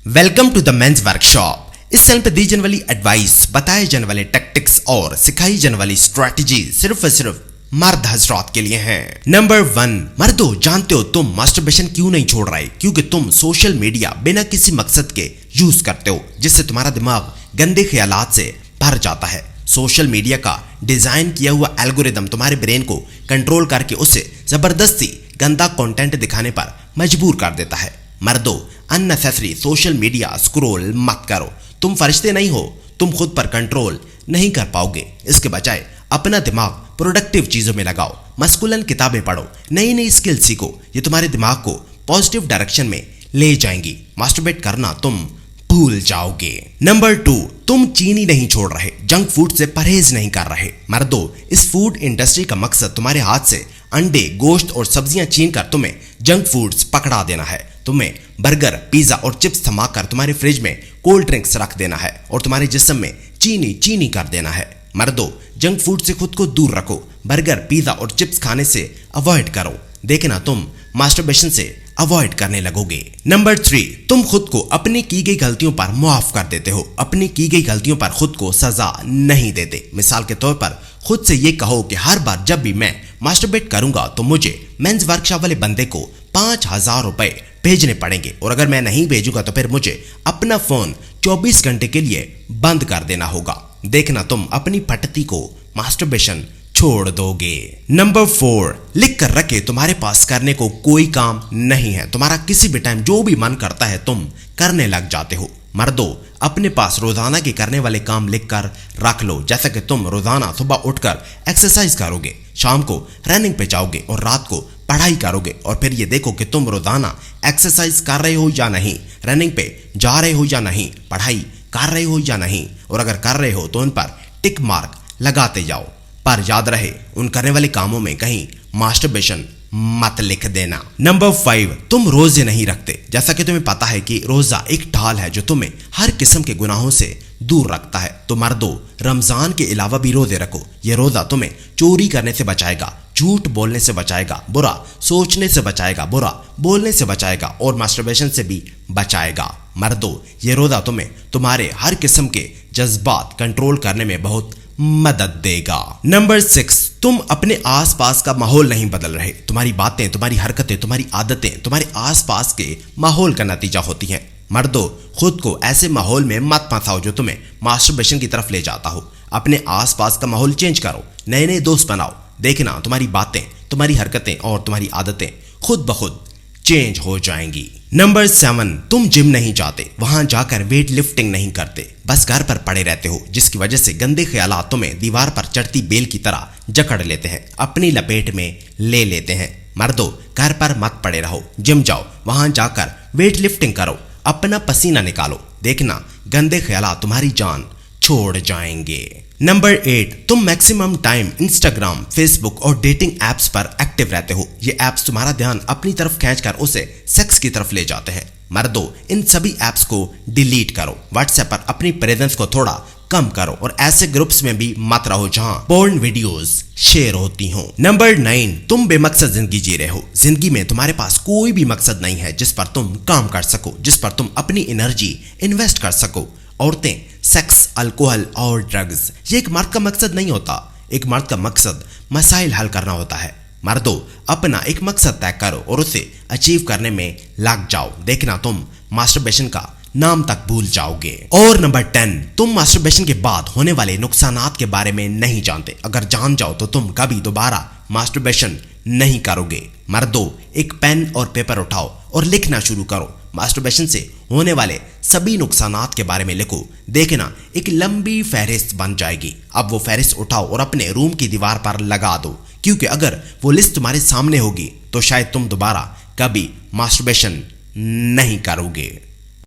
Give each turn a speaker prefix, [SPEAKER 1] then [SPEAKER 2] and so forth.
[SPEAKER 1] Welcome to the men's workshop. इस channel पर दी जाने वाली एडवाइस, बताए जाने वाले टैक्टिक्स और सिखाई जाने वाली स्ट्रैटेजी सिर्फ और सिर्फ मर्द हजरात के लिए हैं। नंबर 1, मर्दों जानते हो तुम मास्टरबेशन क्यों नहीं छोड़ रहे? क्योंकि तुम सोशल मीडिया बिना किसी मकसद के यूज करते हो, जिससे तुम्हारा दिमाग गंदे ख्यालात से भर जाता है। सोशल मीडिया का डिजाइन किया हुआ एल्गोरिदम तुम्हारे ब्रेन को कंट्रोल करके उसे जबरदस्ती गंदा कंटेंट दिखाने पर मजबूर कर देता है। मर्दों अननेसेसरी सोशल मीडिया स्क्रॉल मत करो। तुम फरिश्ते नहीं हो, तुम खुद पर कंट्रोल नहीं कर पाओगे। इसके बजाय अपना दिमाग प्रोडक्टिव चीजों में लगाओ, मस्कुलन किताबें पढ़ो, नई नई स्किल सीखो। ये तुम्हारे दिमाग को पॉजिटिव डायरेक्शन में ले जाएंगी। मास्टरबेट करना तुम भूल जाओगे। नंबर 2, तुम चीनी नहीं छोड़ रहे, जंक फूड से परहेज नहीं कर रहे। मर्दों इस फूड इंडस्ट्री का मकसद तुम्हारे हाथ से अंडे, गोश्त और सब्जियां छीन कर तुम्हें जंक फूड्स पकड़ा देना है। तुम्हें बर्गर, पिज्जा और चिप्स थमाकर तुम्हारे फ्रिज में कोल्ड ड्रिंक्स रख देना है और तुम्हारे जिस्म में चीनी कर देना है। मर्दों जंक फूड से खुद को दूर रखो। बर्गर, पिज्जा और चिप्स खाने से अवॉइड करो। देखना तुम मास्टरबेशन से अवॉइड करने लगोगे। नंबर 3, तुम खुद को अपनी की गई गलतियों पर मुआफ कर देते हो। अपनी की गई गलतियों पर खुद को सजा नहीं देते। मिसाल के तौर पर खुद से ये कहो कि हर बार जब भी मैं मास्टरबेट करूंगा तो मुझे मेंस वर्कशॉप वाले बंदे को 5,000 रुपए भेजने पड़ेंगे, और अगर मैं नहीं भेजूंगा तो फिर मुझे अपना फोन 24 घंटे के लिए बंद कर देना होगा। देखना तुम अपनी फटती को मास्टरबेशन छोड़ दोगे। नंबर 4, लिख कर रखे तुम्हारे पास करने को कोई काम नहीं है। तुम्हारा किसी भी टाइम जो भी मन करता है तुम करने लग जाते हो। मर्दों अपने पास रोजाना के करने वाले काम लिख कर रख लो, जैसा कि तुम रोजाना सुबह उठकर एक्सरसाइज करोगे, शाम को रनिंग पे जाओगे और रात को पढ़ाई करोगे। और फिर ये देखो कि तुम रोजाना एक्सरसाइज कर रहे हो या नहीं, रनिंग पे जा रहे हो या नहीं, पढ़ाई कर रहे हो या नहीं, और अगर कर रहे हो तो उन पर टिक मार्क लगाते जाओ। पर याद रहे उन करने वाले कामों में कहीं मास्टरबेशन मत लिख देना। नंबर 5, तुम रोजे नहीं रखते। जैसा कि तुम्हें पता है कि रोजा एक ढाल है जो तुम्हें हर किस्म के गुनाहों से दूर रखता है, तो मर्दों रमजान के अलावा भी रोजे रखो। ये रोजा तुम्हें चोरी करने से बचाएगा, झूठ बोलने से बचाएगा, बुरा सोचने से बचाएगा, बुरा बोलने से बचाएगा और मास्टरबेशन से भी बचाएगा। मर्दों ये रोजा तुम्हें तुम्हारे हर किस्म के जज्बात कंट्रोल करने में बहुत मदद देगा। नंबर 6, तुम अपने आसपास का माहौल नहीं बदल रहे। तुम्हारी बातें, तुम्हारी हरकतें, तुम्हारी आदतें तुम्हारे आसपास के माहौल का नतीजा होती हैं। मर्दों खुद को ऐसे माहौल में मत फंसाओ जो तुम्हें मास्टरबेशन की तरफ ले जाता हो। अपने आसपास का माहौल चेंज करो, नए नए दोस्त बनाओ। देखना तुम्हारी बातें, तुम्हारी हरकतें और तुम्हारी आदतें खुद ब खुद चेंज हो जाएंगी। नंबर 7, तुम जिम नहीं जाते, वहां जाकर वेट लिफ्टिंग नहीं करते, बस घर पर पड़े रहते हो, जिसकी वजह से गंदे ख्यालात तुम्हें दीवार पर चढ़ती बेल की तरह जकड़ लेते हैं, अपनी लपेट में ले लेते हैं। मर्दों घर पर मत पड़े रहो, जिम जाओ, वहां जाकर वेट लिफ्टिंग करो, अपना पसीना निकालो। देखना गंदे ख्यालात तुम्हारी जान छोड़ जाएंगे। नंबर 8, तुम मैक्सिमम टाइम इंस्टाग्राम, फेसबुक और डेटिंग एप्स पर एक्टिव रहते हो। ये एप्स तुम्हारा ध्यान अपनी तरफ खींचकर उसे सेक्स की तरफ ले जाते हैं। मर्दों इन सभी एप्स को डिलीट करो। व्हाट्सएप पर अपनी प्रेजेंस को थोड़ा कम करो और ऐसे ग्रुप्स में भी मत रहो जहां पोर्न वीडियोस शेयर होती हों। नंबर 9, तुम बेमकसद जिंदगी जी रहे हो। जिंदगी में तुम्हारे पास कोई भी मकसद नहीं है जिस पर तुम काम कर सको, जिस पर तुम अपनी एनर्जी इन्वेस्ट कर सको। औरतें, सेक्स, अल्कोहल और ड्रग्स ये एक मर्द का मकसद नहीं होता। एक मर्द का मकसद मसाइल हल करना होता है। मर्दों अपना एक मकसद तय करो और उसे अचीव करने में लग जाओ। देखना तुम मास्टरबेशन का नाम तक भूल जाओगे। और नंबर 10, तुम मास्टरबेशन के बाद होने वाले नुकसानात के बारे में नहीं जानते। अगर जान जाओ तो तुम कभी दोबारा मास्टरबेशन नहीं करोगे। मर्दों एक पेन और पेपर उठाओ और लिखना शुरू करो। मास्टरबेशन से होने वाले सभी नुकसानात के बारे में लिखो। देखना एक लंबी फहरिस्त बन जाएगी। अब वो फहरिस्त उठाओ और अपने रूम की दीवार पर लगा दो, क्योंकि अगर वो लिस्ट तुम्हारे सामने होगी तो शायद तुम दोबारा कभी मास्टरबेशन नहीं करोगे।